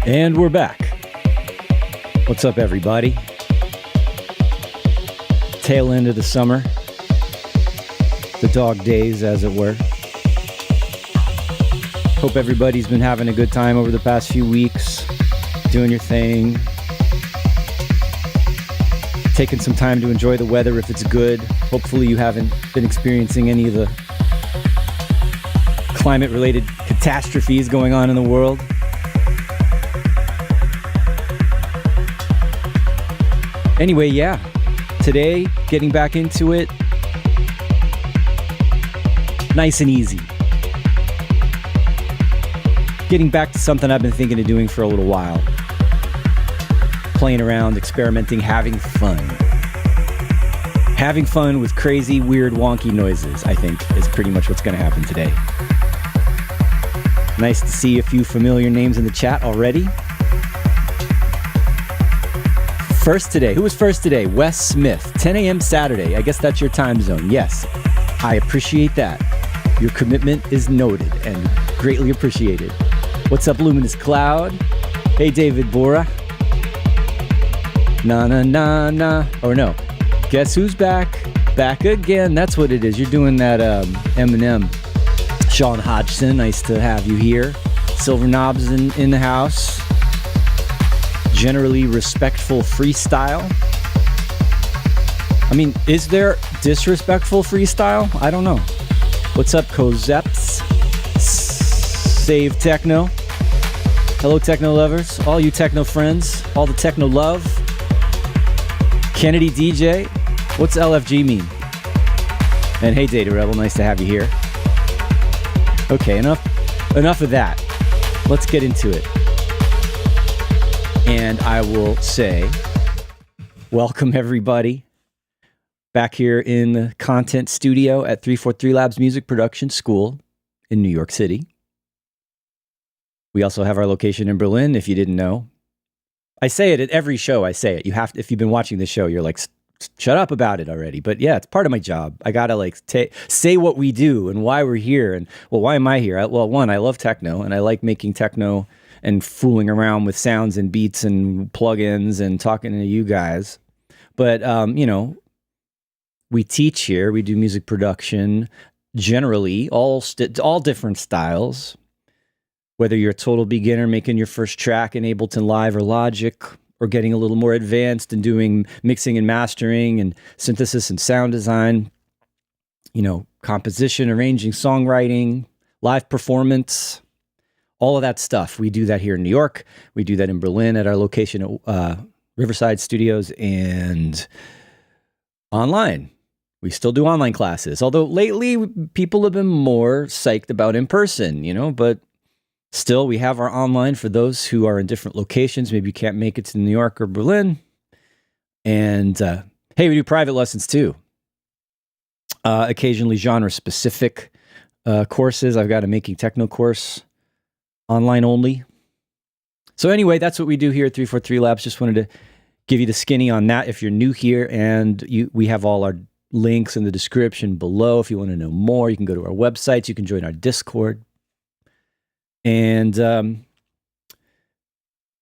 And we're back. What's up, everybody? Tail end of the summer. The dog days, as it were. Hope everybody's been having a good time over the past few weeks. Doing your thing. Taking some time to enjoy the weather if it's good. Hopefully you haven't been experiencing any of the climate-related catastrophes going on in the world. Anyway, yeah, today, getting back into it, nice and easy. Getting back to something I've been thinking of doing for a little while. Playing around, experimenting, having fun. Having fun with crazy, weird, wonky noises, I think, is pretty much what's going to happen today. Nice to see a few familiar names in the chat already. First today. Who was first today? Wes Smith. 10 a.m. Saturday. I guess that's your time zone. Yes, I appreciate that. Your commitment is noted and greatly appreciated. What's up, Luminous Cloud? Hey, David Bora. Na na na na. Or no. Guess who's back? Back again. That's what it is. You're doing that Eminem. Sean Hodgson. Nice to have you here. Silver Knobs in the house. Generally respectful freestyle. I mean, is there disrespectful freestyle? I don't know. What's up, Kozeps? Save Techno. Hello, Techno lovers. All you Techno friends. All the Techno love. Kennedy DJ. What's LFG mean? And hey, Data Rebel. Nice to have you here. Okay, enough of that. Let's get into it. And I will say, welcome everybody back here in the content studio at 343 Labs Music Production School in New York City. We also have our location in Berlin, if you didn't know. I say it at every show, I say it. You have to, if you've been watching the show, you're like, shut up about it already. But yeah, it's part of my job. I gotta like say what we do and why we're here. And well, why am I here? Well, one, I love techno and I like making techno and fooling around with sounds and beats and plugins and talking to you guys. But, we teach here. We do music production, generally, all different styles. Whether you're a total beginner making your first track in Ableton Live or Logic, or getting a little more advanced and doing mixing and mastering and synthesis and sound design, composition, arranging, songwriting, live performance, all of that stuff. We do that here in New York. We do that in Berlin at our location at Riverside Studios and online. We still do online classes. Although lately people have been more psyched about in person, but still we have our online for those who are in different locations. Maybe you can't make it to New York or Berlin. And hey, we do private lessons too. Occasionally genre specific courses. I've got a Making Techno course. Online only. So anyway, that's what we do here at 343 Labs. Just wanted to give you the skinny on that if you're new here. And we have all our links in the description below. If you want to know more, you can go to our websites. You can join our Discord. And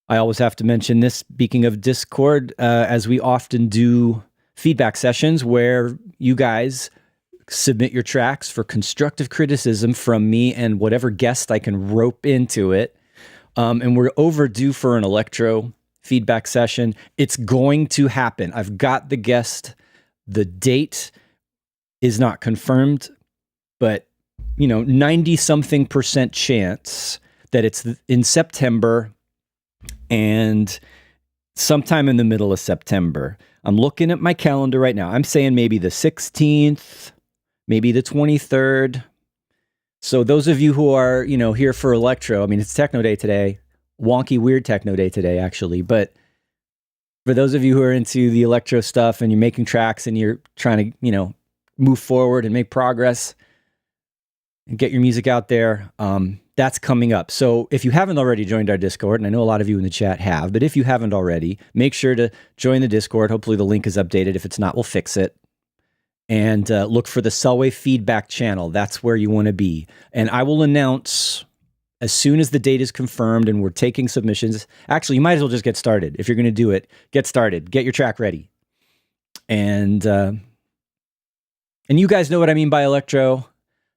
I always have to mention this, speaking of Discord, as we often do feedback sessions where you guys submit your tracks for constructive criticism from me and whatever guest I can rope into it. And we're overdue for an electro feedback session. It's going to happen. I've got the guest. The date is not confirmed, but 90-something% chance that it's in September and sometime in the middle of September. I'm looking at my calendar right now. I'm saying maybe the 16th, maybe the 23rd. So those of you who are, here for electro, I mean, it's Techno Day today, wonky, weird Techno Day today, actually. But for those of you who are into the electro stuff and you're making tracks and you're trying to, move forward and make progress and get your music out there, that's coming up. So if you haven't already joined our Discord, and I know a lot of you in the chat have, but if you haven't already, make sure to join the Discord. Hopefully the link is updated. If it's not, we'll fix it. And look for the Selway feedback channel. That's where you want to be. And I will announce As soon as the date is confirmed and we're taking submissions, actually, you might as well just get started. If you're going to do it, get started. Get your track ready. And you guys know what I mean by electro.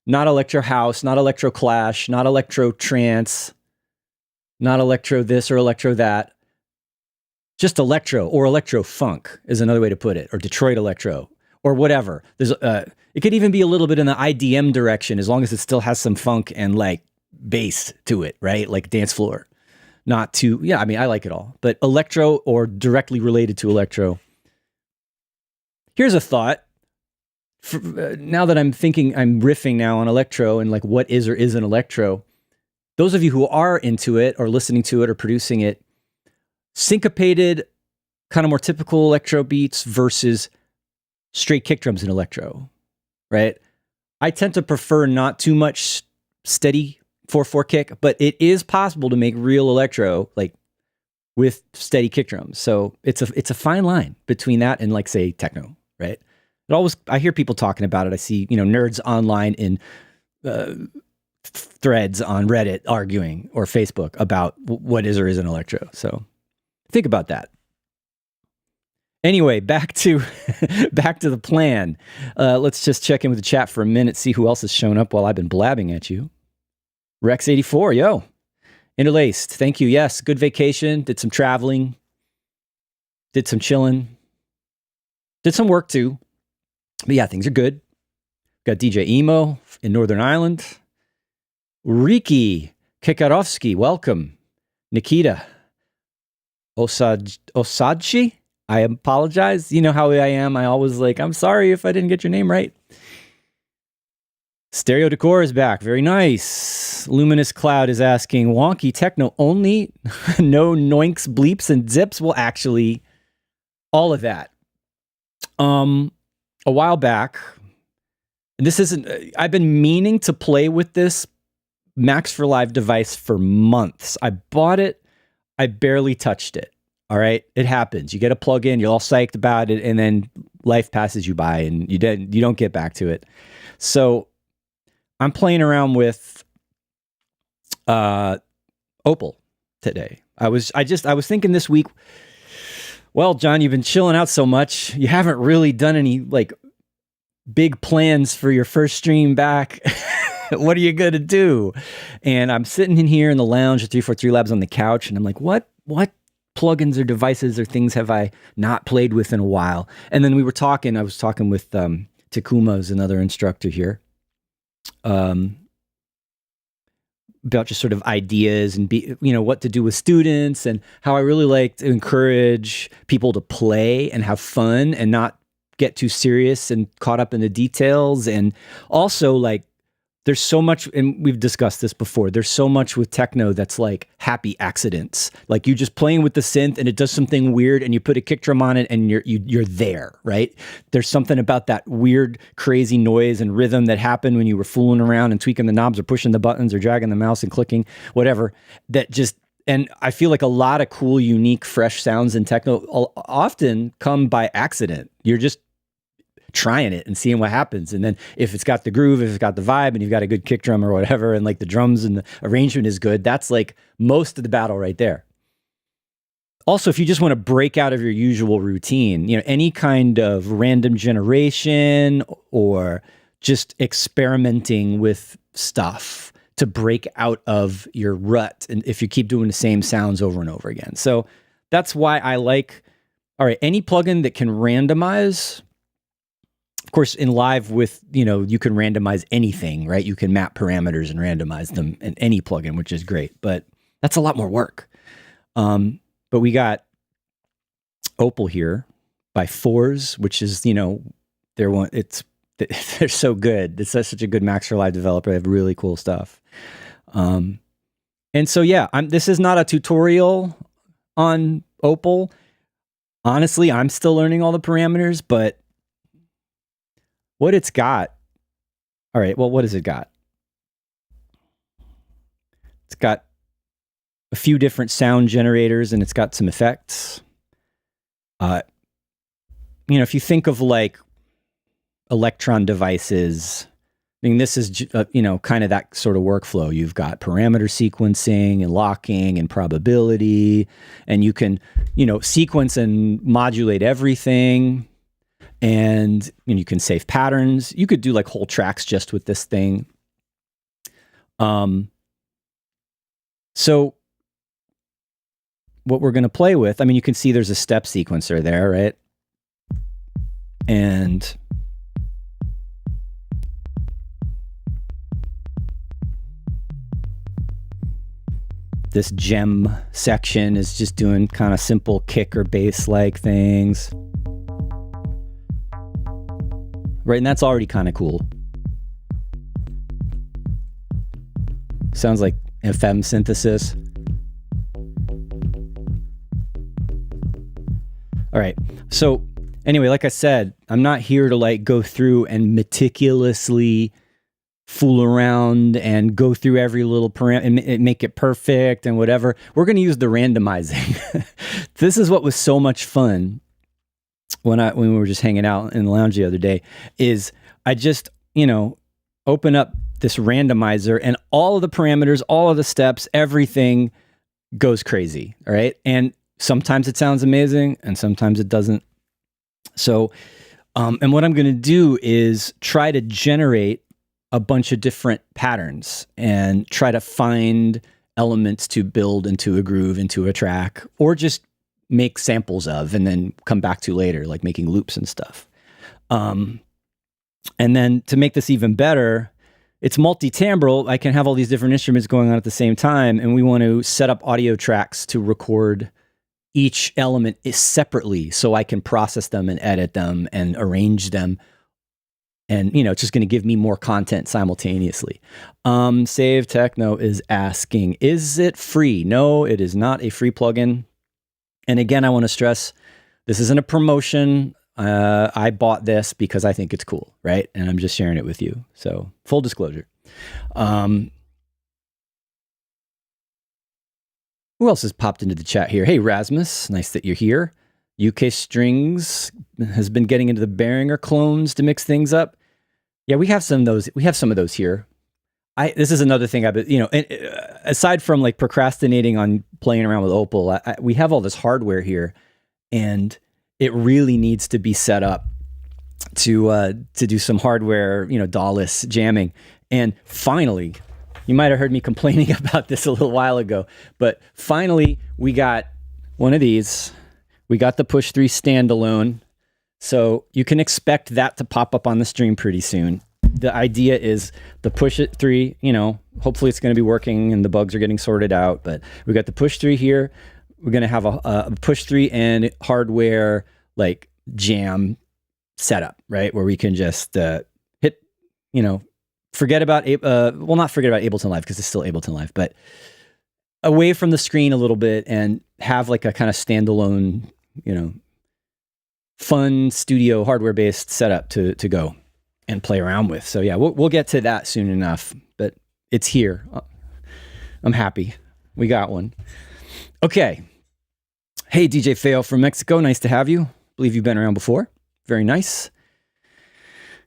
Not electro house, not electro clash, not electro trance, not electro this or electro that. Just electro, or electro funk is another way to put it, or Detroit electro, or whatever. There's it could even be a little bit in the IDM direction, as long as it still has some funk and like bass to it, right? Like dance floor. Not too, yeah, I mean, I like it all. But electro or directly related to electro. Here's a thought. Now that I'm riffing now on electro and like what is or isn't electro, those of you who are into it or listening to it or producing it, syncopated, kind of more typical electro beats versus straight kick drums in electro, right? I tend to prefer not too much steady 4/4 kick, but it is possible to make real electro like with steady kick drums. So it's a fine line between that and like say techno, right? I hear people talking about it. I see, nerds online in threads on Reddit arguing or Facebook about what is or isn't electro. So think about that. Anyway, back to the plan. Let's just check in with the chat for a minute, see who else has shown up while I've been blabbing at you. Rex84, yo. Interlaced, thank you. Yes, good vacation. Did some traveling. Did some chilling. Did some work too. But yeah, things are good. Got DJ Emo in Northern Ireland. Riki Kikarovsky, welcome. Nikita Osadchi, I apologize. You know how I am. I always I'm sorry if I didn't get your name right. Stereo Decor is back. Very nice. Luminous Cloud is asking, wonky techno only? No noinks, bleeps, and zips? Well, actually, all of that. A while back, and this isn't, I've been meaning to play with this Max for Live device for months. I bought it. I barely touched it. All right. It happens. You get a plug in, you're all psyched about it, and then life passes you by and you don't get back to it. So I'm playing around with Opal today. I was thinking this week, well, John, you've been chilling out so much. You haven't really done any big plans for your first stream back. What are you going to do? And I'm sitting in here in the lounge at 343 Labs on the couch, and I'm like, what plugins or devices or things have I not played with in a while? And then I was talking with Takuma, who's another instructor here, about just sort of ideas and what to do with students, and how I really like to encourage people to play and have fun and not get too serious and caught up in the details. And also there's so much, and we've discussed this before, there's so much with techno that's like happy accidents. Like you just playing with the synth and it does something weird and you put a kick drum on it and you're there, right? There's something about that weird, crazy noise and rhythm that happened when you were fooling around and tweaking the knobs or pushing the buttons or dragging the mouse and clicking, whatever, and I feel like a lot of cool, unique, fresh sounds in techno often come by accident. You're just trying it and seeing what happens. And then if it's got the groove, if it's got the vibe, and you've got a good kick drum or whatever, and the drums and the arrangement is good, that's most of the battle right there. Also, if you just want to break out of your usual routine, any kind of random generation or just experimenting with stuff to break out of your rut, and if you keep doing the same sounds over and over again. So that's why I any plugin that can randomize. Of course, in live with, you can randomize anything, right? You can map parameters and randomize them in any plugin, which is great, but that's a lot more work. But we got Opal here by Fours, which is, they're so good. It's such a good Max for Live developer. They have really cool stuff. And so, yeah, this is not a tutorial on Opal. Honestly, I'm still learning all the parameters, but what it's got. All right, well, what has it got? It's got a few different sound generators, and it's got some effects. If you think of Electron devices, mean, this is, kind of that sort of workflow. You've got parameter sequencing and locking and probability, and you can, sequence and modulate everything. And you can save patterns. You could do like whole tracks just with this thing. So what we're going to play with, I mean, you can see there's a step sequencer there, right? And this gem section is just doing kind of simple kick or bass like things. Right, and that's already kind of cool. Sounds like FM synthesis. All right, so anyway, like I said, I'm not here to like go through and meticulously fool around and go through every little parameter and make it perfect and whatever. We're going to use the randomizing. This is what was so much fun when we were just hanging out in the lounge the other day, is I just, open up this randomizer and all of the parameters, all of the steps, everything goes crazy. All right. And sometimes it sounds amazing and sometimes it doesn't. So, and what I'm going to do is try to generate a bunch of different patterns and try to find elements to build into a groove, into a track, or just make samples of and then come back to later, like making loops and stuff. And then to make this even better, it's multi-timbral. I can have all these different instruments going on at the same time, and we want to set up audio tracks to record each element separately so I can process them and edit them and arrange them. And, it's just going to give me more content simultaneously. Save Techno is asking, is it free? No, it is not a free plugin. And again, I want to stress, this isn't a promotion. I bought this because I think it's cool, right? And I'm just sharing it with you. So full disclosure. Who else has popped into the chat here? Hey, Rasmus, nice that you're here. UK Strings has been getting into the Behringer clones to mix things up. Yeah, we have some of those. We have some of those here. This is another thing I've been, aside from like procrastinating on playing around with Opal, we have all this hardware here, and it really needs to be set up to do some hardware, DAW-less jamming. And finally, you might have heard me complaining about this a little while ago, but finally we got one of these. We got the Push 3 standalone. So you can expect that to pop up on the stream pretty soon. The idea is the Push 3, hopefully it's going to be working and the bugs are getting sorted out, but we got the Push 3 here. We're going to have a Push 3 and hardware like jam setup, right? Where we can just hit, forget about, not forget about Ableton-Live because it's still Ableton-Live, but away from the screen a little bit and have like a kind of standalone, fun studio hardware-based setup to go and play around with. So yeah, we'll get to that soon enough, but it's here. I'm happy. We got one. Okay. Hey, DJ Feo from Mexico. Nice to have you. Believe you've been around before. Very nice.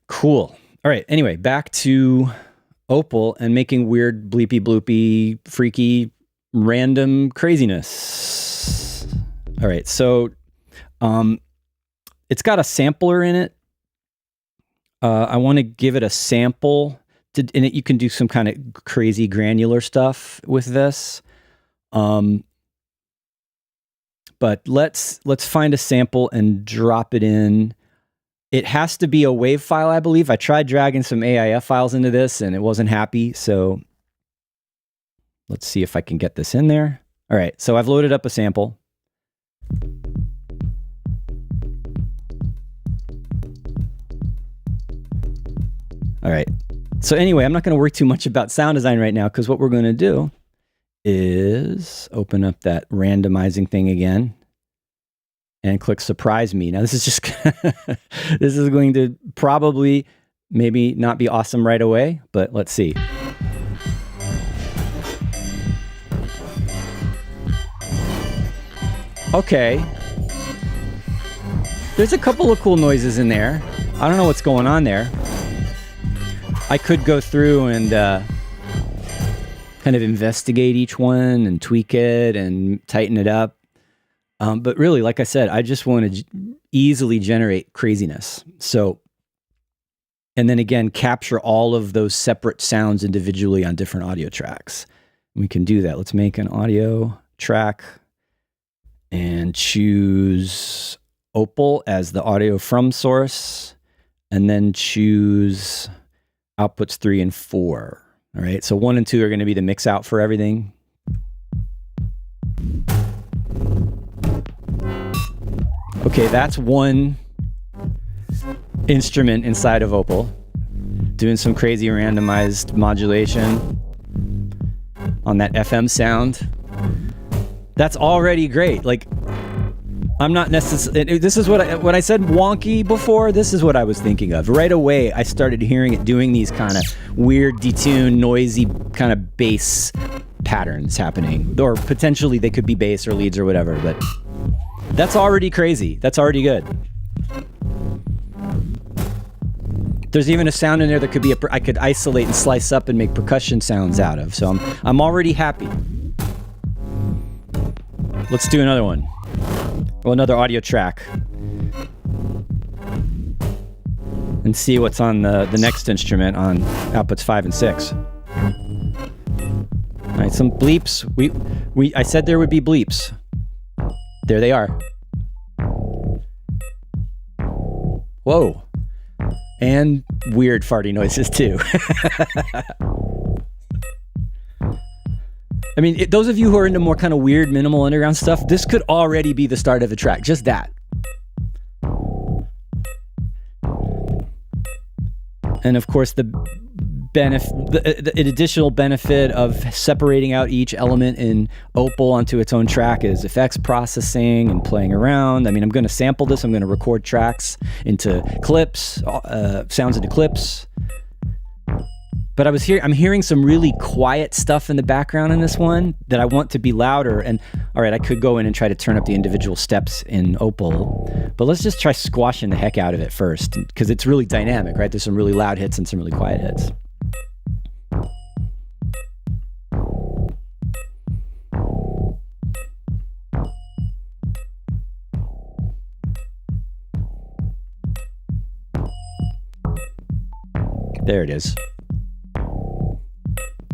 Cool. All right. Anyway, back to Opal and making weird, bleepy, bloopy, freaky, random craziness. All right. So, it's got a sampler in it. I want to give it a sample in it. You can do some kind of crazy granular stuff with this. But let's find a sample and drop it in. It has to be a WAV file, I believe. I tried dragging some AIF files into this and it wasn't happy. So let's see if I can get this in there. All right, so I've loaded up a sample. All right, so anyway, I'm not going to worry too much about sound design right now because what we're going to do is open up that randomizing thing again and click surprise me. Now this is just, this is going to probably maybe not be awesome right away, but let's see. Okay. There's a couple of cool noises in there. I don't know what's going on there. I could go through and kind of investigate each one and tweak it and tighten it up. But really, like I said, I just want to easily generate craziness. So, and then again, capture all of those separate sounds individually on different audio tracks. We can do that. Let's make an audio track and choose Opal as the audio from source, and then choose outputs 3 and 4. All right, so 1 and 2 are going to be the mix out for everything. Okay, that's one instrument inside of Opal, doing some crazy randomized modulation on that FM sound. That's already great. Like, I'm not necessarily, this is what when I said wonky before, this is what I was thinking of. Right away, I started hearing it doing these kind of weird, detuned, noisy kind of bass patterns happening. Or potentially they could be bass or leads or whatever, but that's already crazy. That's already good. There's even a sound in there that could be I could isolate and slice up and make percussion sounds out of. So I'm already happy. Let's do another one. Well, another audio track. And see what's on the next instrument on outputs 5 and 6. All right, some bleeps. I said there would be bleeps. There they are. Whoa. And weird farty noises too. I mean, those of you who are into more kind of weird minimal underground stuff, this could already be the start of a track. Just that. And of course, the additional benefit of separating out each element in Opal onto its own track is effects processing and playing around. I mean, I'm going to sample this. I'm going to record tracks into clips, sounds into clips. But I'm hearing some really quiet stuff in the background in this one that I want to be louder. And all right, I could go in and try to turn up the individual steps in Opal, but let's just try squashing the heck out of it first, because it's really dynamic, right? There's some really loud hits and some really quiet hits. There it is.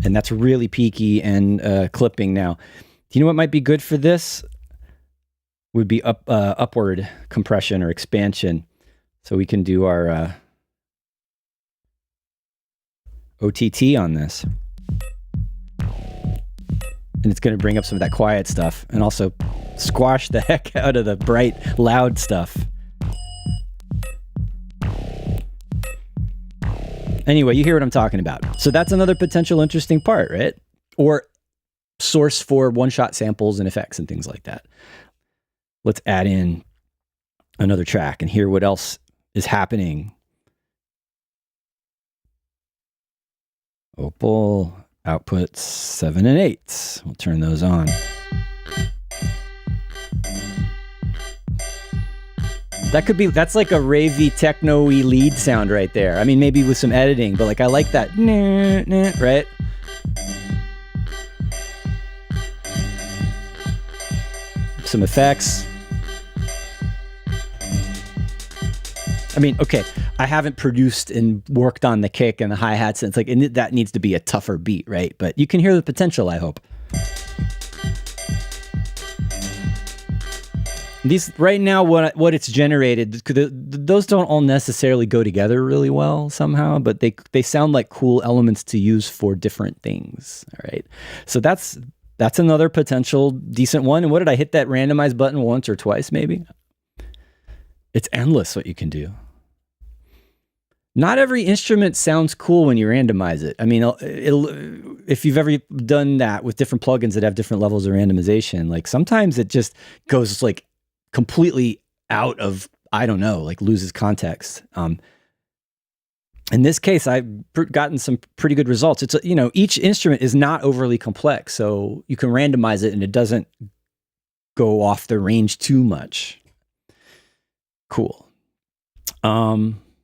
And that's really peaky and clipping now. Do you know what might be good for this? Would be upward compression or expansion. So we can do our OTT on this. And it's going to bring up some of that quiet stuff and also squash the heck out of the bright, loud stuff. Anyway, you hear what I'm talking about. So that's another potential interesting part, right? Or source for one-shot samples and effects and things like that. Let's add in another track and hear what else is happening. Opal outputs 7 and 8. We'll turn those on. That's like a ravey, techno-y lead sound right there. I mean, maybe with some editing, but like I like that, right? Some effects. I mean, okay, I haven't produced and worked on the kick and the hi-hats, and it's like, and that needs to be a tougher beat, right? But you can hear the potential, I hope. These right now, what it's generated, those don't all necessarily go together really well somehow, but they sound like cool elements to use for different things. All right, so that's another potential decent one. And what did I hit that randomize button once or twice? Maybe. It's endless what you can do. Not every instrument sounds cool when you randomize it. I mean, if you've ever done that with different plugins that have different levels of randomization, like sometimes it just goes like completely out of, I don't know, like loses context. In this case, I've gotten some pretty good results. It's, each instrument is not overly complex, so you can randomize it and it doesn't go off the range too much. Cool.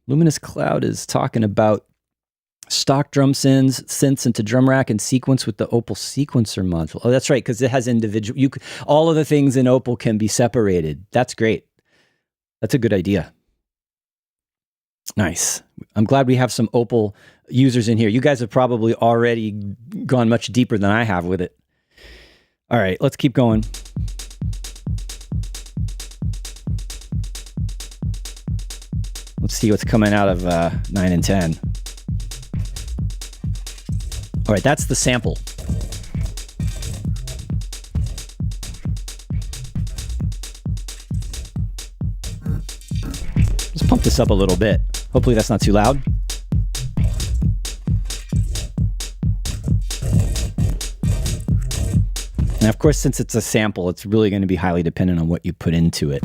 Luminous Cloud is talking about Stock drum synths into drum rack and sequence with the Opal sequencer module. Oh, that's right, because it has individual. All of the things in Opal can be separated. That's great. That's a good idea. Nice. I'm glad we have some Opal users in here. You guys have probably already gone much deeper than I have with it. All right, let's keep going. Let's see what's coming out of 9 and 10. All right, that's the sample. Let's pump this up a little bit. Hopefully that's not too loud. And of course, since it's a sample, it's really going to be highly dependent on what you put into it.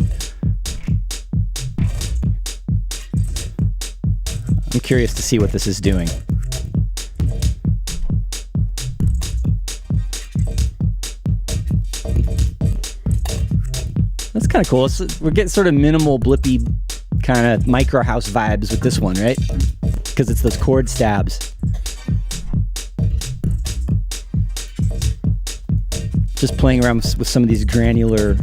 I'm curious to see what this is doing. That's kind of cool. We're getting sort of minimal, blippy, kind of micro house vibes with this one, right? Because it's those chord stabs. Just playing around with some of these granular...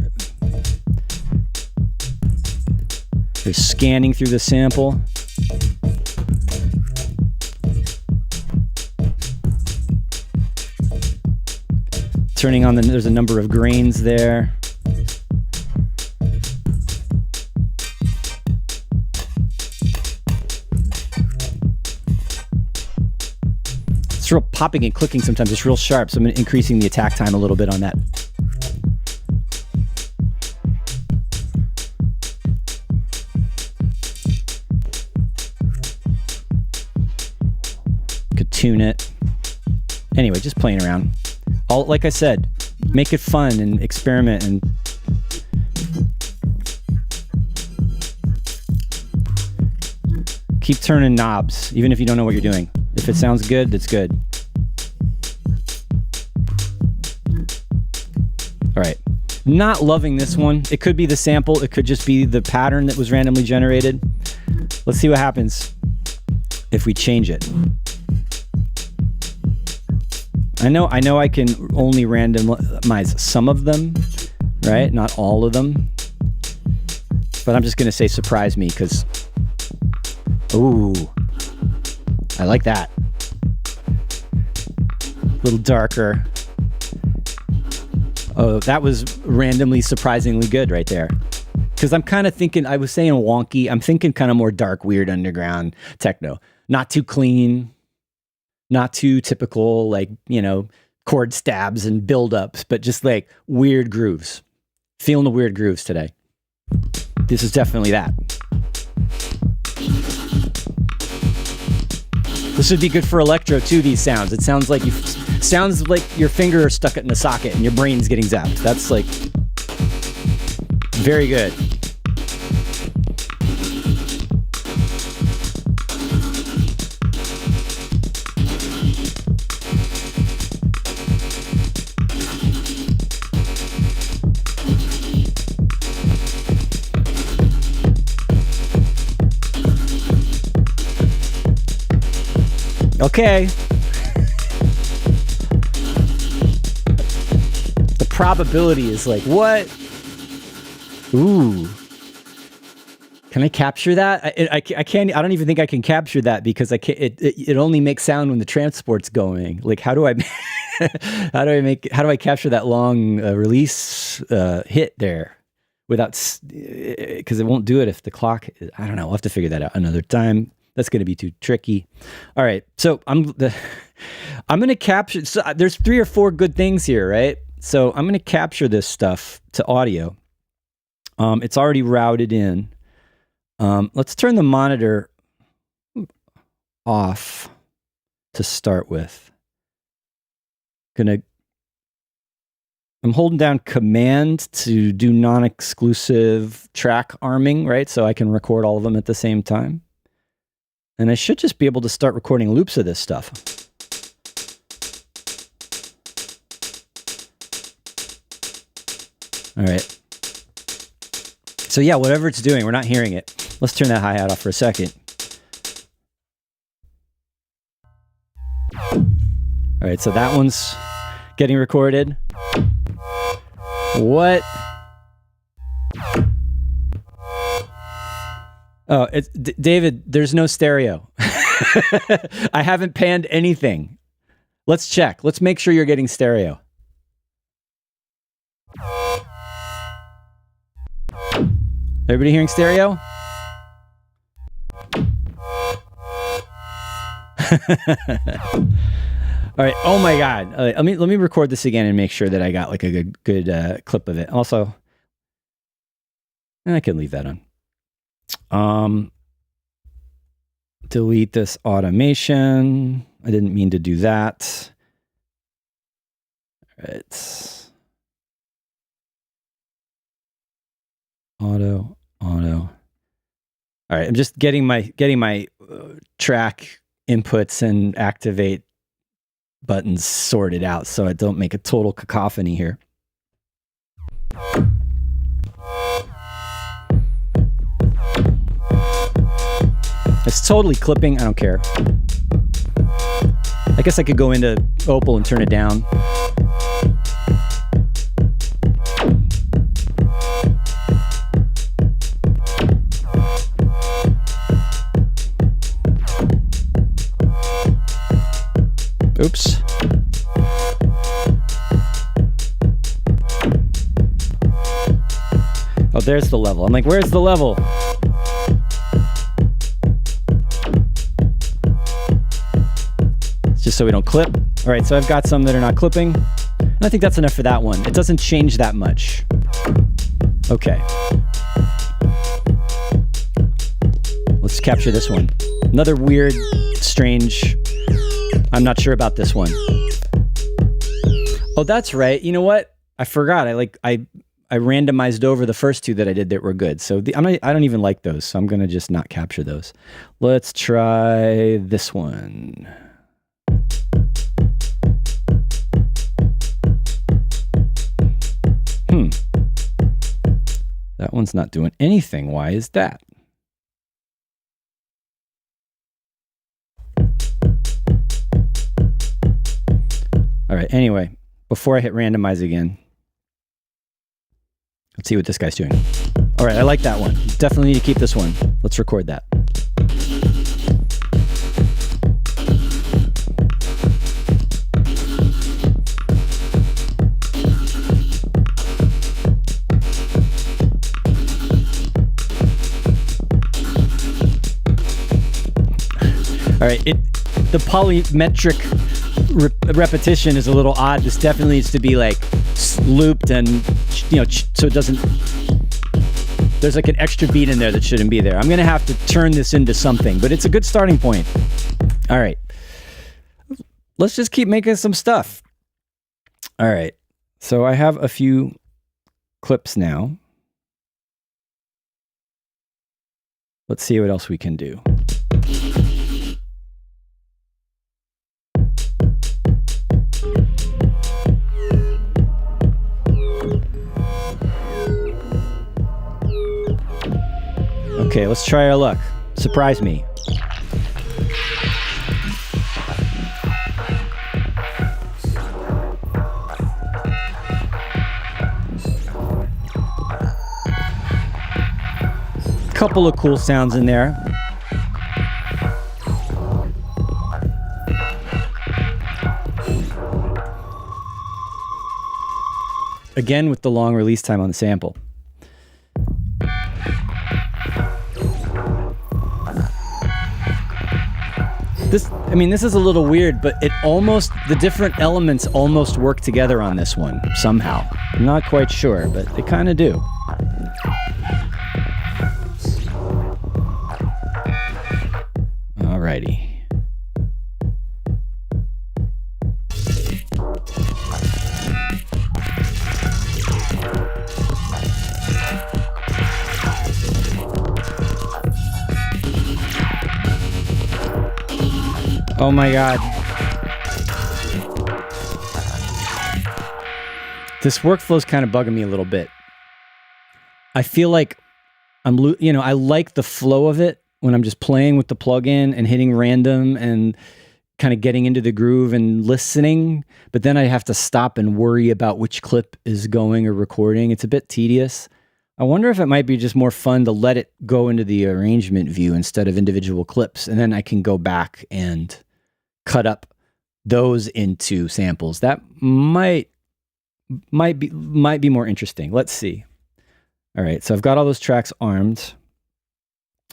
They're scanning through the sample. Turning on there's a number of grains there. It's real popping and clicking sometimes. It's real sharp, so I'm increasing the attack time a little bit on that. Could tune it. Anyway, just playing around. All, like I said, make it fun and experiment and keep turning knobs, even if you don't know what you're doing. If it sounds good, it's good. All right. Not loving this one. It could be the sample. It could just be the pattern that was randomly generated. Let's see what happens if we change it. I know I can only randomize some of them, right? Not all of them. But I'm just going to say surprise me because, ooh, I like that. A little darker. Oh, that was randomly surprisingly good right there. Because I'm kind of thinking, I was saying wonky, I'm thinking kind of more dark, weird underground techno. Not too clean. Not too typical, like, you know, chord stabs and build-ups, but just like weird grooves. Feeling the weird grooves today. This is definitely that. This would be good for electro too, these sounds. It sounds like your finger is stuck in a socket and your brain's getting zapped. That's like very good. Okay. The probability is like, what? Ooh. Can I capture that? I can't. I don't even think I can capture that because I can't. It only makes sound when the transport's going. Like, how do I how do I capture that long release hit there without? Because it won't do it if the clock. I don't know. We'll have to figure that out another time. That's going to be too tricky. All right. So I'm going to capture. So there's 3 or 4 good things here, right? So I'm going to capture this stuff to audio. It's already routed in. Let's turn the monitor off to start with. I'm holding down Command to do non-exclusive track arming, right? So I can record all of them at the same time. And I should just be able to start recording loops of this stuff. All right. So yeah, whatever it's doing, we're not hearing it. Let's turn that hi-hat off for a second. All right, so that one's getting recorded. What? Oh, it's David, there's no stereo. I haven't panned anything. Let's check. Let's make sure you're getting stereo. Everybody hearing stereo? All right. Oh my God. Let me record this again and make sure that I got like a good clip of it. Also, I can leave that on. Delete this automation. I didn't mean to do that. All right. Auto. All right. I'm just getting my track inputs and activate buttons sorted out so I don't make a total cacophony here. It's totally clipping. I don't care. I guess I could go into Opal and turn it down. Oops. Oh, there's the level. I'm like, where's the level? It's just so we don't clip. All right, so I've got some that are not clipping. And I think that's enough for that one. It doesn't change that much. Okay. Let's capture this one. Another weird, strange... I'm not sure about this one. Oh, that's right. You know what? I forgot. I randomized over the first two that I did that were good. So I don't even like those. So I'm going to just not capture those. Let's try this one. That one's not doing anything. Why is that? All right, anyway, before I hit randomize again, let's see what this guy's doing. All right, I like that one. Definitely need to keep this one. Let's record that. All right, the polymetric repetition is a little odd. This definitely needs to be like looped and, you know, so it doesn't, there's like an extra beat in there that shouldn't be there. I'm going to have to turn this into something, but it's a good starting point. All right. Let's just keep making some stuff. All right. So I have a few clips now. Let's see what else we can do. Okay, let's try our luck. Surprise me. Couple of cool sounds in there. Again with the long release time on the sample. This is a little weird, but the different elements almost work together on this one somehow. I'm not quite sure, but they kind of do. Alrighty. Oh my God. This workflow's kind of bugging me a little bit. I feel like I like the flow of it when I'm just playing with the plugin and hitting random, and kind of getting into the groove and listening, but then I have to stop and worry about which clip is going or recording. It's a bit tedious. I wonder if it might be just more fun to let it go into the arrangement view instead of individual clips, and then I can go back and cut up those into samples. That might be more interesting. Let's see. All right, so I've got all those tracks armed.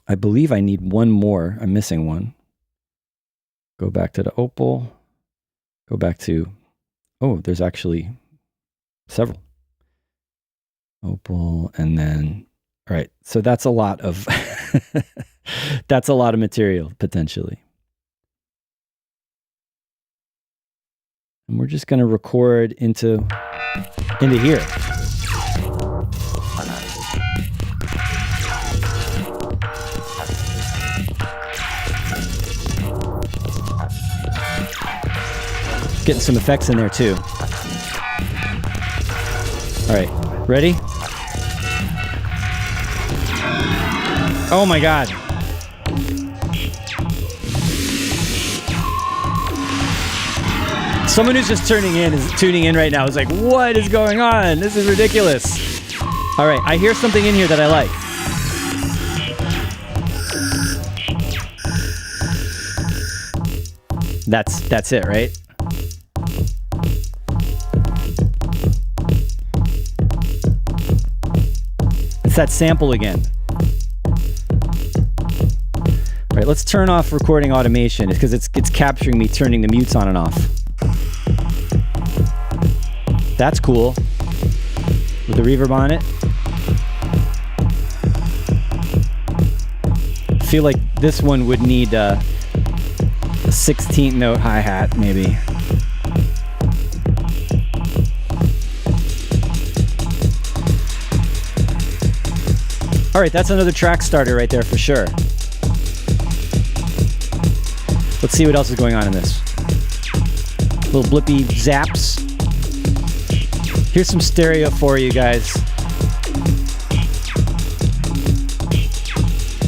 I believe I need one more. I'm missing one. Go back to the Opal. Go back to, oh, there's actually several. Opal, and then, all right, so that's a lot of, that's a lot of material, potentially. And we're just gonna record into here. Getting some effects in there too. All right, ready? Oh my God. Someone who's just tuning in right now is like, what is going on? This is ridiculous. All right, I hear something in here that I like. That's it, right? It's that sample again. All right, let's turn off recording automation because it's capturing me turning the mutes on and off. That's cool. With the reverb on it. I feel like this one would need a 16th note hi-hat, maybe. All right, that's another track starter right there for sure. Let's see what else is going on in this. Little blippy zaps. Here's some stereo for you guys.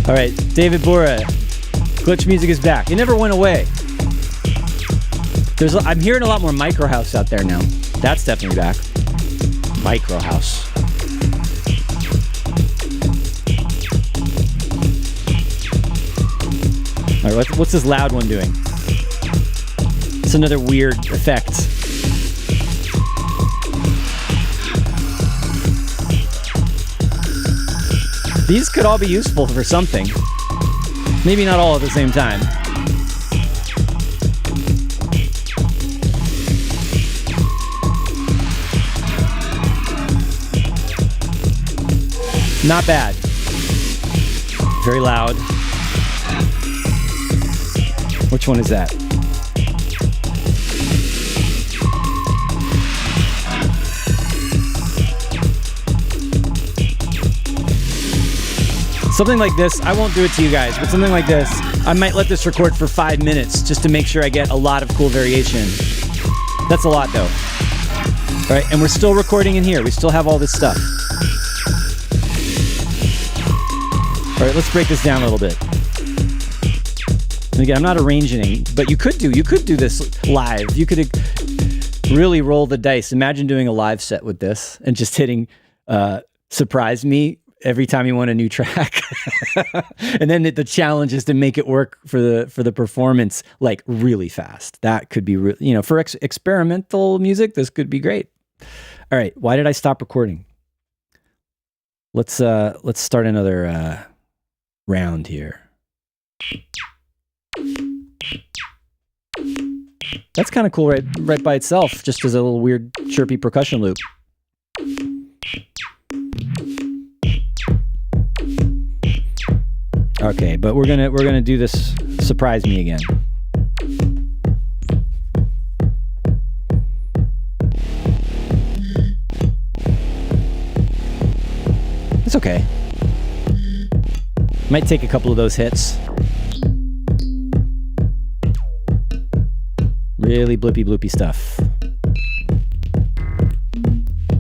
All right, David Bora, Glitch Music is back. It never went away. I'm hearing a lot more micro house out there now. That's definitely back. Micro house. All right, what's this loud one doing? It's another weird effect. These could all be useful for something. Maybe not all at the same time. Not bad. Very loud. Which one is that? Something like this, I won't do it to you guys, but something like this, I might let this record for 5 minutes just to make sure I get a lot of cool variation. That's a lot though. All right, and we're still recording in here. We still have all this stuff. All right, let's break this down a little bit. And again, I'm not arranging, but you could do this live. You could really roll the dice. Imagine doing a live set with this and just hitting surprise me every time you want a new track. And then the challenge is to make it work for the performance like really fast. That could be for experimental music, this could be great. All right, why did I stop recording? Let's start another round here. That's kind of cool right by itself, just as a little weird chirpy percussion loop. Okay, but we're gonna do this surprise me again. It's okay. Might take a couple of those hits. Really blippy bloopy stuff.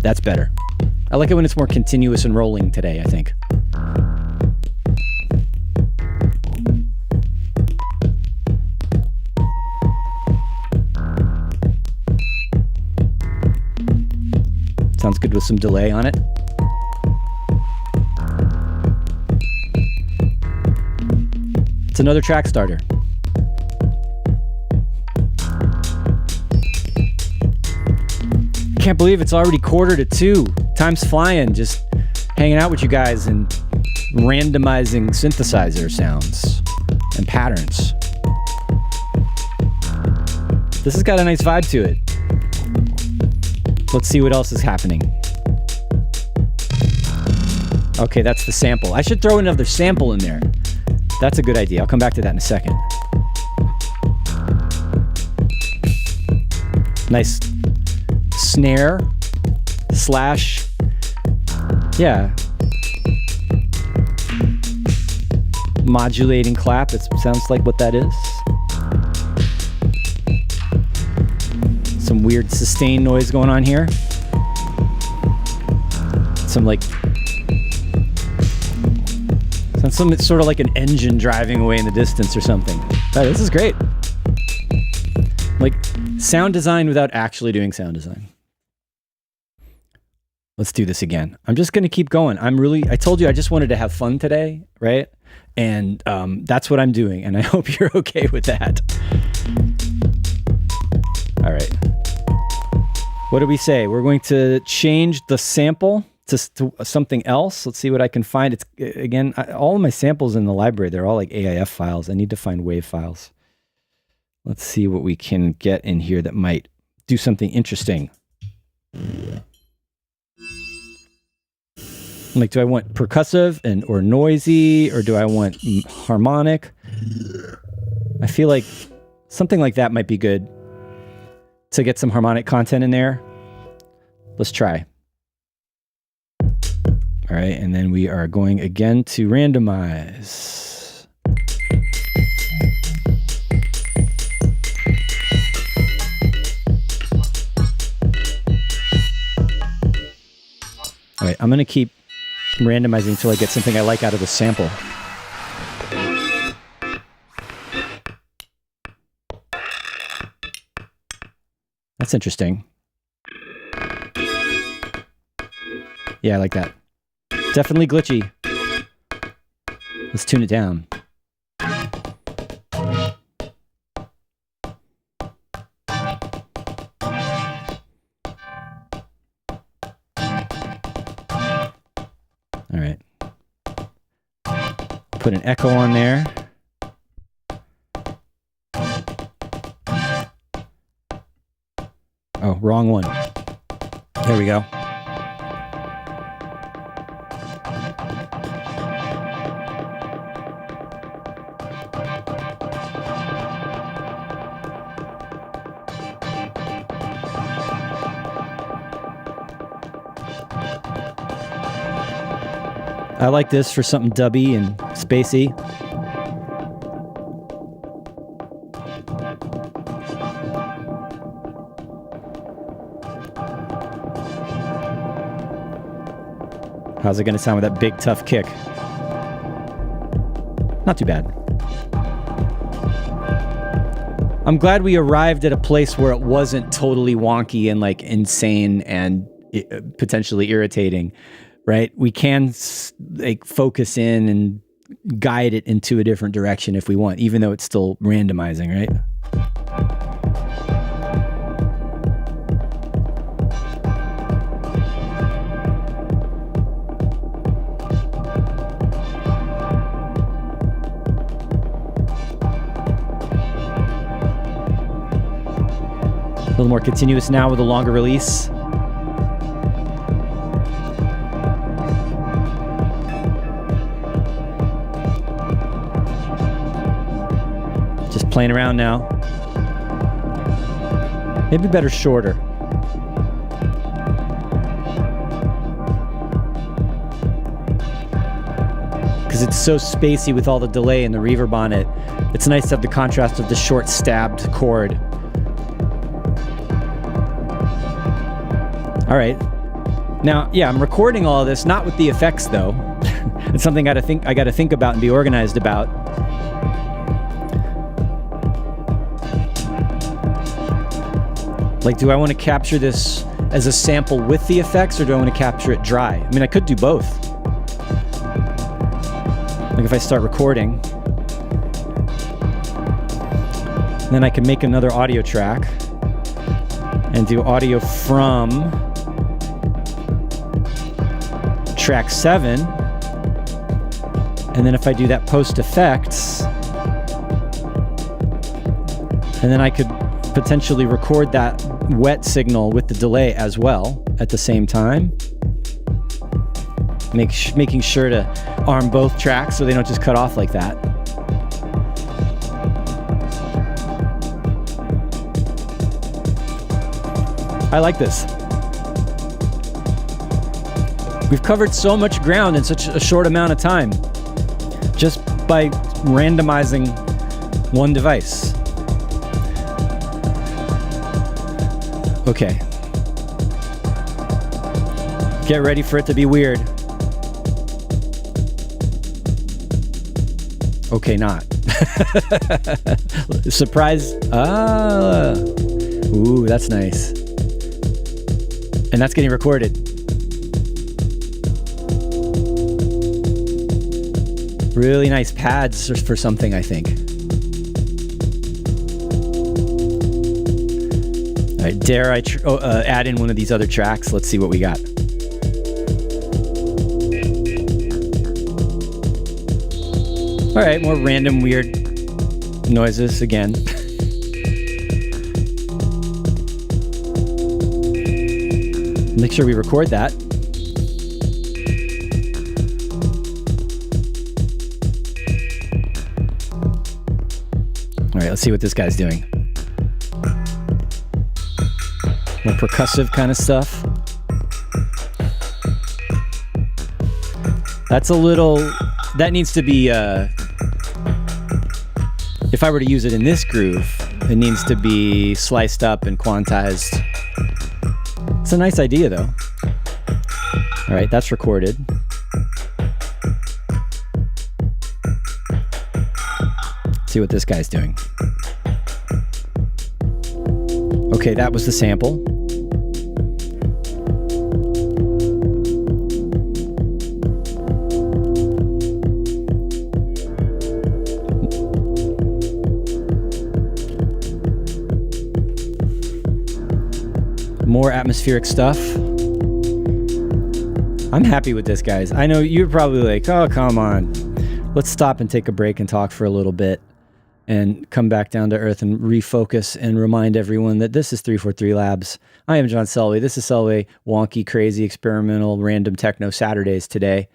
That's better. I like it when it's more continuous and rolling today, I think. Sounds good with some delay on it. It's another track starter. Can't believe it's already 1:45. Time's flying, just hanging out with you guys and randomizing synthesizer sounds and patterns. This has got a nice vibe to it. Let's see what else is happening. Okay, that's the sample. I should throw another sample in there. That's a good idea. I'll come back to that in a second. Nice snare slash, yeah, modulating clap. It sounds like what that is. Some weird sustain noise going on here. Some like, some sort of like an engine driving away in the distance or something. Oh, this is great. Like sound design without actually doing sound design. Let's do this again. I'm just going to keep going. I told you I just wanted to have fun today, right? And that's what I'm doing. And I hope you're okay with that. All right. What do we say? We're going to change the sample to something else. Let's see what I can find. It's again, all of my samples in the library, they're all like AIF files. I need to find WAV files. Let's see what we can get in here that might do something interesting. Like, do I want percussive or noisy, or do I want harmonic? I feel like something like that might be good to get some harmonic content in there. Let's try. All right, and then we are going again to randomize. All right, I'm going to keep randomizing until I get something I like out of the sample. That's interesting. Yeah, I like that. Definitely glitchy. Let's tune it down. All right. Put an echo on there. Oh, wrong one. There we go. I like this for something dubby and spacey. How's it going to sound with that big, tough kick? Not too bad. I'm glad we arrived at a place where it wasn't totally wonky and like insane and potentially irritating. Right? We can like focus in and guide it into a different direction if we want, even though it's still randomizing, right? A little more continuous now with a longer release. Playing around now. Maybe better shorter. Because it's so spacey with all the delay and the reverb on it. It's nice to have the contrast of the short stabbed chord. All right. Now, yeah, I'm recording all of this, not with the effects though. It's something I got to think about and be organized about. Like, do I want to capture this as a sample with the effects, or do I want to capture it dry? I mean, I could do both. Like if I start recording, then I can make another audio track and do audio from track 7. And then if I do that post effects, and then I could potentially record that wet signal with the delay as well at the same time. Making sure to arm both tracks so they don't just cut off like that. I like this. We've covered so much ground in such a short amount of time just by randomizing one device. Okay. Get ready for it to be weird. Okay, not. Surprise. Ooh, that's nice. And that's getting recorded. Really nice pads for something, I think. All right, dare I add in one of these other tracks? Let's see what we got. All right, more random weird noises again. Make sure we record that. All right, let's see what this guy's doing. More percussive kind of stuff. That's a little... That needs to be... if I were to use it in this groove, it needs to be sliced up and quantized. It's a nice idea, though. All right, that's recorded. See what this guy's doing. Okay, that was the sample. More atmospheric stuff. I'm happy with this, guys. I know you're probably like, oh, come on. Let's stop and take a break and talk for a little bit and come back down to earth and refocus and remind everyone that this is 343 Labs. I am John Selway. This is Selway, wonky, crazy, experimental, random techno Saturdays today.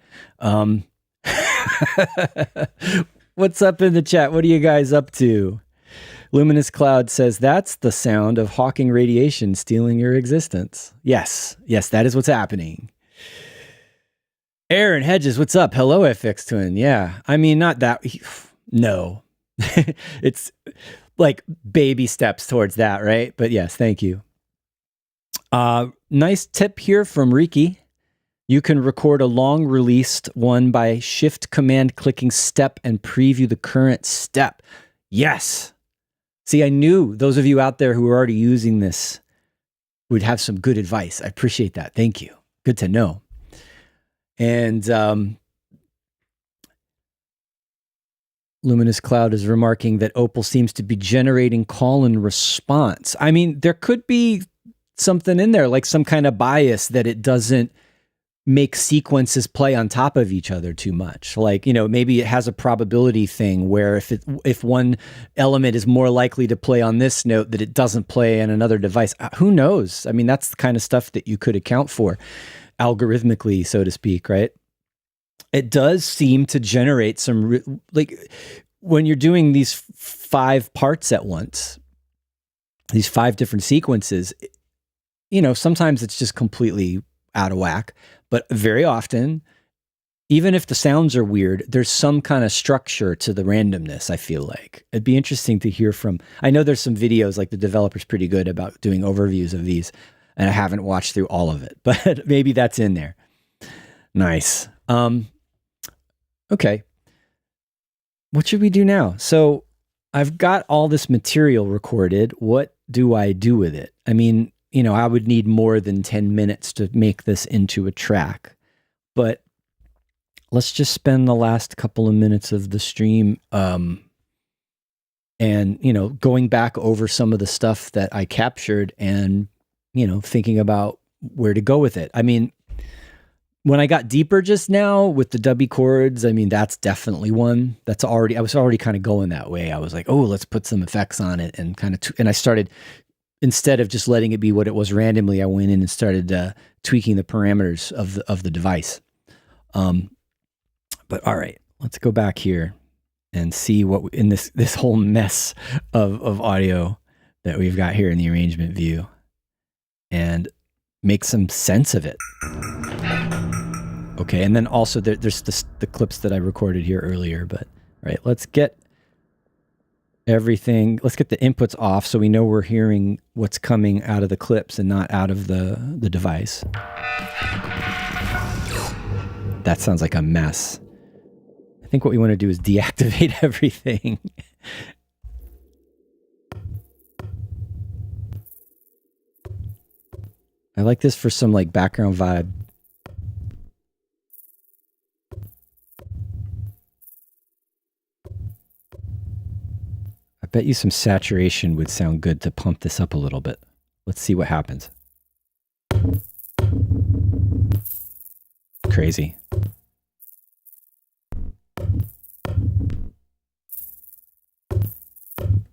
What's up in the chat? What are you guys up to? Luminous Cloud says, that's the sound of Hawking radiation stealing your existence. Yes, that is what's happening. Aaron Hedges, what's up? Hello, FX Twin. Yeah, I mean, not that. No. It's like baby steps towards that, right? But yes, thank you. Nice tip here from Riki. You can record a long released one by shift command clicking step and preview the current step. Yes. See, I knew those of you out there who are already using this would have some good advice. I appreciate that. Thank you. Good to know. And Luminous Cloud is remarking that Opal seems to be generating call and response. I mean, there could be something in there, like some kind of bias that it doesn't make sequences play on top of each other too much. Like, you know, maybe it has a probability thing where if one element is more likely to play on this note, that it doesn't play on another device. Who knows? I mean, that's the kind of stuff that you could account for algorithmically, so to speak, right? It does seem to generate some, like when you're doing these 5 parts at once, these 5 different sequences, you know, sometimes it's just completely out of whack, but very often, even if the sounds are weird, there's some kind of structure to the randomness, I feel like. It'd be interesting to hear from, I know there's some videos, like the developer's pretty good about doing overviews of these, and I haven't watched through all of it, but maybe that's in there. Nice. Okay. What should we do now? So I've got all this material recorded. What do I do with it? I mean, you know, I would need more than 10 minutes to make this into a track. But let's just spend the last couple of minutes of the stream and, you know, going back over some of the stuff that I captured and, you know, thinking about where to go with it. I mean, when I got deeper just now with the dubby chords, I mean, that's definitely one that's already, I was already kind of going that way. I was like, oh, let's put some effects on it and kind of, and I started, instead of just letting it be what it was randomly, I went in and started tweaking the parameters of the device. But all right, let's go back here and see what in this whole mess of audio that we've got here in the arrangement view and make some sense of it. Okay, and then also there's the clips that I recorded here earlier, but all right, let's get everything, let's get the inputs off so we know we're hearing what's coming out of the clips and not out of the device. That sounds like a mess. I think what we want to do is deactivate everything. I like this for some like background vibe. I bet you some saturation would sound good to pump this up a little bit. Let's see what happens. Crazy.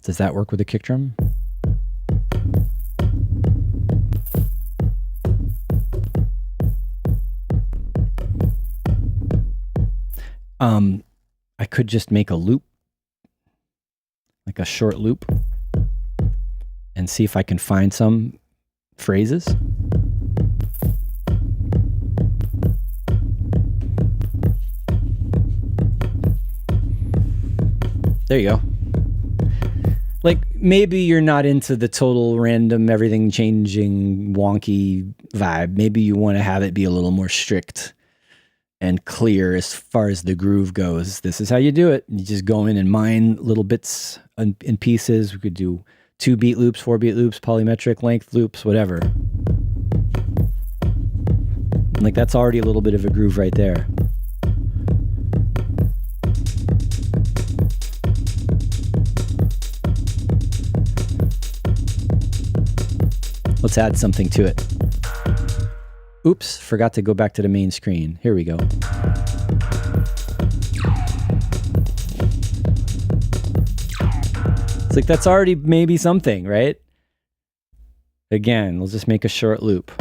Does that work with a kick drum? I could just make a loop, like a short loop, and see if I can find some phrases. There you go. Like, maybe you're not into the total random, everything changing, wonky vibe. Maybe you want to have it be a little more strict and clear as far as the groove goes. This is how you do it. You just go in and mine little bits in pieces. We could do 2-beat loops, 4-beat loops, polymetric length loops, whatever. Like, that's already a little bit of a groove right there. Let's add something to it. Oops, forgot to go back to the main screen. Here we go. It's like, that's already maybe something, right? Again, we'll just make a short loop.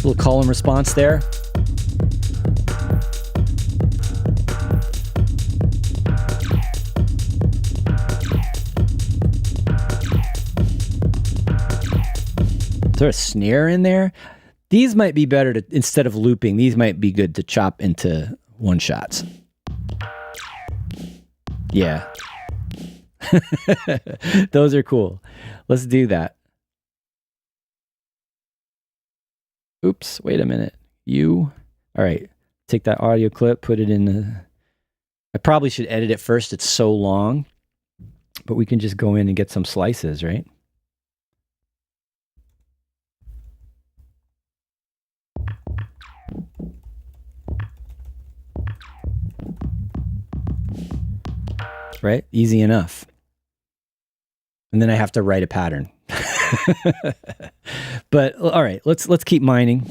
Little call and response there. Is there a snare in there? These might be better to, instead of looping, these might be good to chop into one shots. Yeah. Those are cool. Let's do that. Oops, wait a minute. All right, take that audio clip, put it in the, I probably should edit it first. It's so long, but we can just go in and get some slices, right? Right? Easy enough. And then I have to write a pattern. But all right, let's keep mining.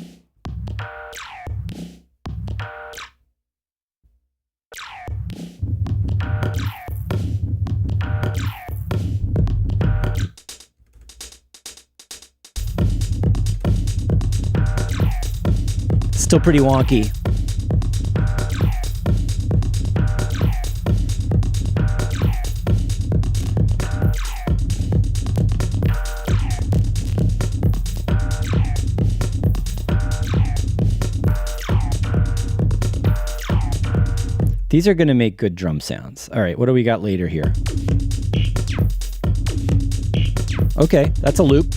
Still pretty wonky. These are going to make good drum sounds. All right, what do we got later here? Okay, that's a loop.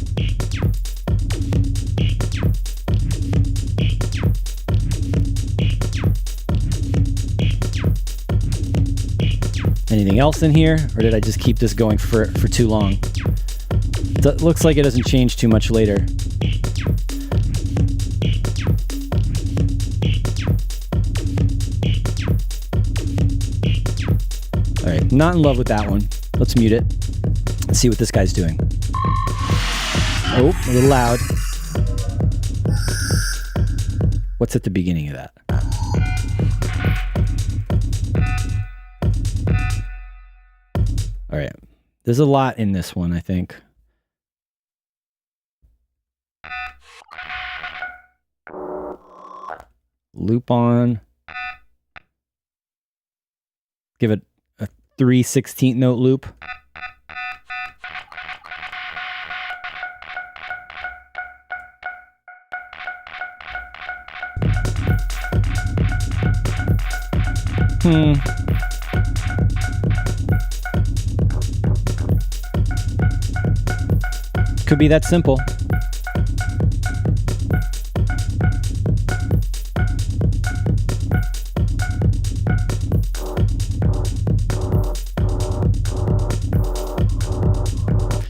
Anything else in here, or did I just keep this going for too long? Looks like it doesn't change too much later. All right, not in love with that one. Let's mute it. Let's see what this guy's doing. Oh, a little loud. What's at the beginning of that? All right. There's a lot in this one, I think. Loop on. Give it a 3/16 note loop. Could be that simple.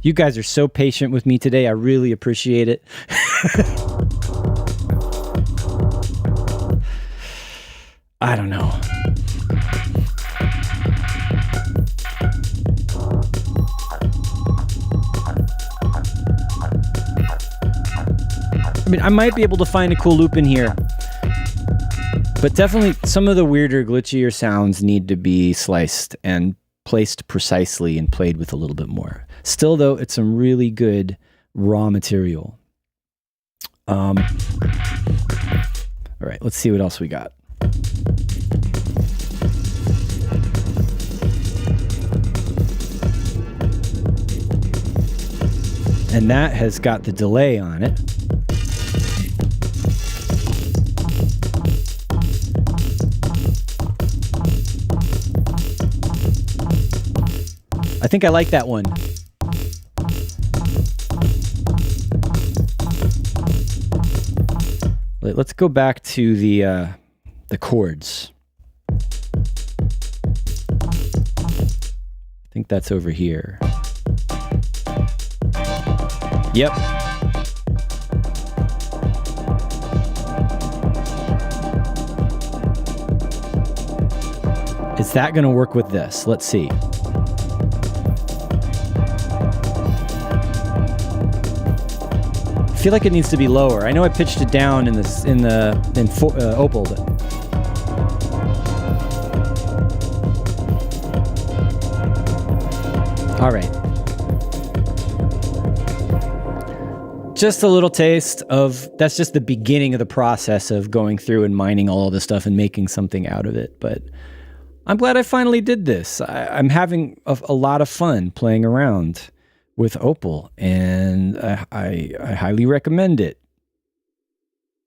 You guys are so patient with me today. I really appreciate it. I don't know. I mean, I might be able to find a cool loop in here, but definitely some of the weirder, glitchier sounds need to be sliced and placed precisely and played with a little bit more. Still, though, it's some really good raw material. All right, let's see what else we got. And that has got the delay on it. I think I like that one. Let's go back to the chords. I think that's over here. Yep. Is that going to work with this? Let's see. I feel like it needs to be lower. I know I pitched it down in Opal. All right. Just a little taste of, that's just the beginning of the process of going through and mining all of this stuff and making something out of it. But I'm glad I finally did this. I'm having a lot of fun playing around with Opal, and I highly recommend it.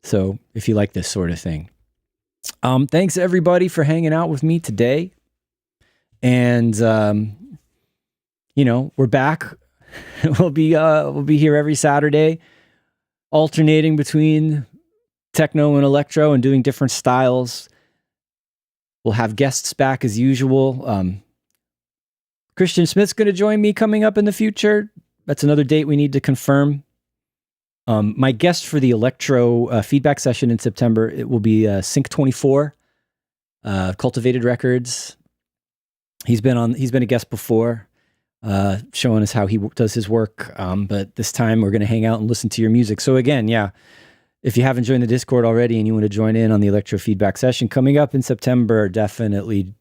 So if you like this sort of thing. Thanks everybody for hanging out with me today. And, we're back. We'll be here every Saturday, alternating between techno and electro and doing different styles. We'll have guests back as usual. Christian Smith's going to join me coming up in the future. That's another date we need to confirm. My guest for the electro feedback session in September, it will be Sync24, Cultivated Records. He's been a guest before, showing us how he does his work. But this time we're going to hang out and listen to your music. So again, yeah, if you haven't joined the Discord already and you want to join in on the electro feedback session coming up in September, definitely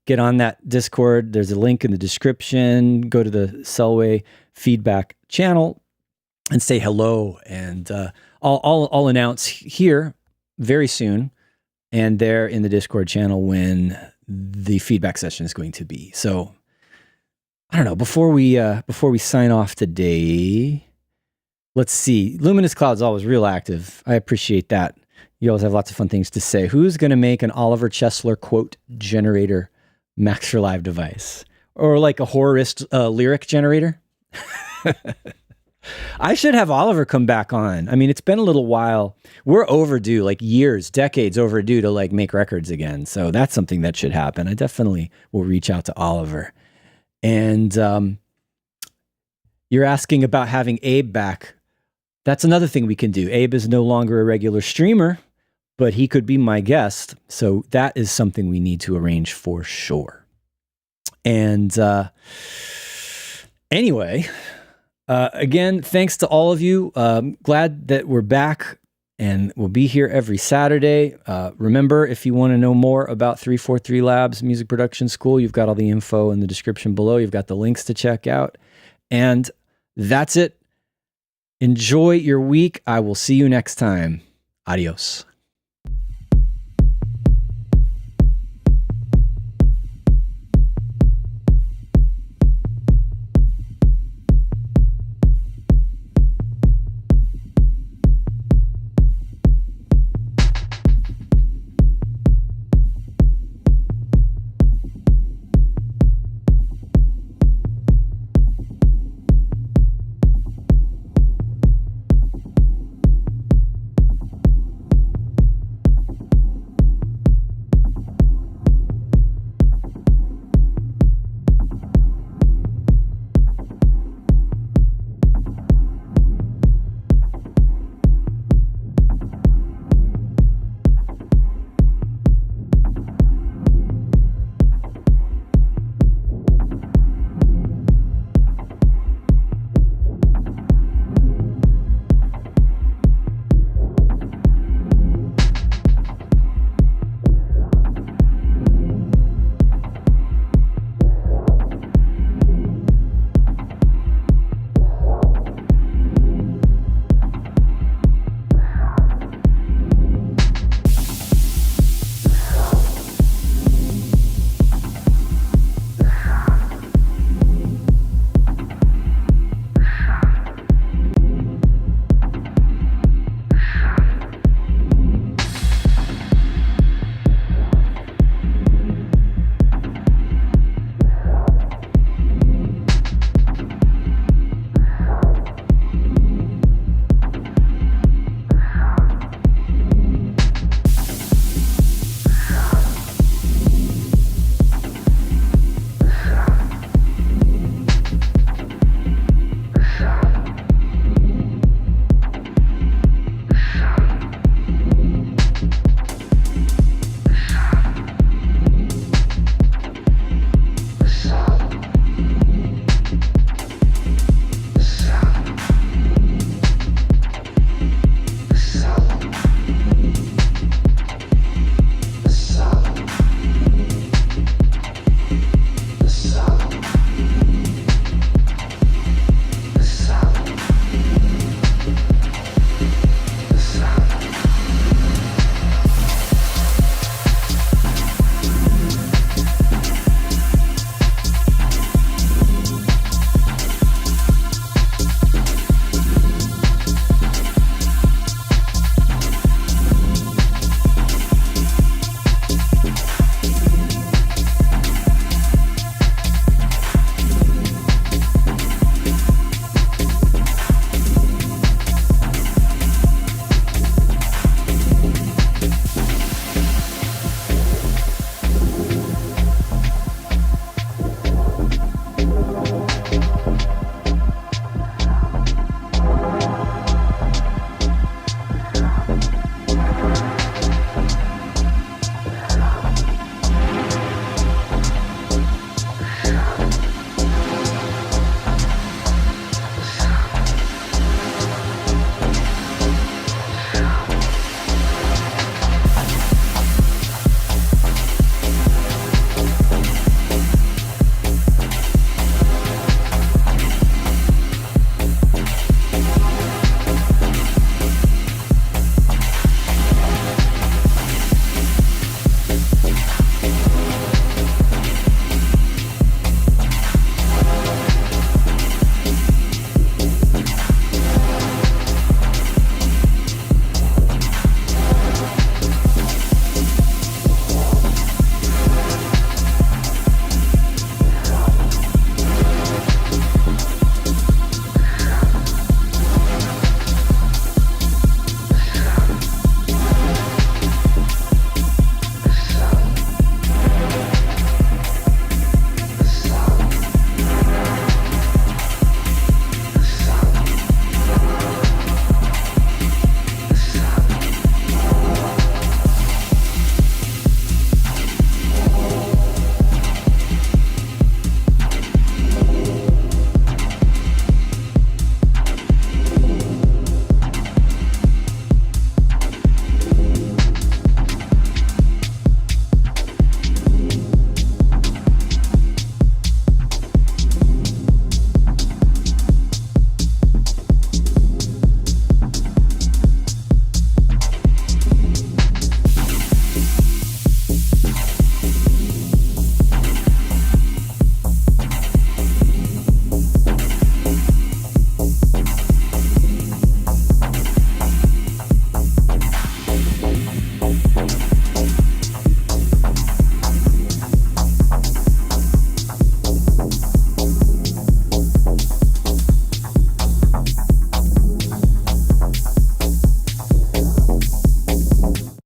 get on that Discord. There's a link in the description. Go to the Selway feedback channel and say hello. And I'll announce here very soon and there in the Discord channel when the feedback session is going to be. So I don't know. Before we sign off today, let's see. Luminous Cloud's always real active. I appreciate that. You always have lots of fun things to say. Who's going to make an Oliver Chesler quote generator Max for Live device, or like a horrorist lyric generator? I should have Oliver come back on. I mean, it's been a little while. We're overdue, like years, decades overdue to like make records again. So that's something that should happen. I definitely will reach out to Oliver. And you're asking about having Abe back. That's another thing we can do. Abe is no longer a regular streamer, but he could be my guest. So that is something we need to arrange for sure. And anyway, again, thanks to all of you. Glad that we're back and we'll be here every Saturday. Remember, if you want to know more about 343 Labs Music Production School, you've got all the info in the description below. You've got the links to check out. And that's it. Enjoy your week. I will see you next time. Adios.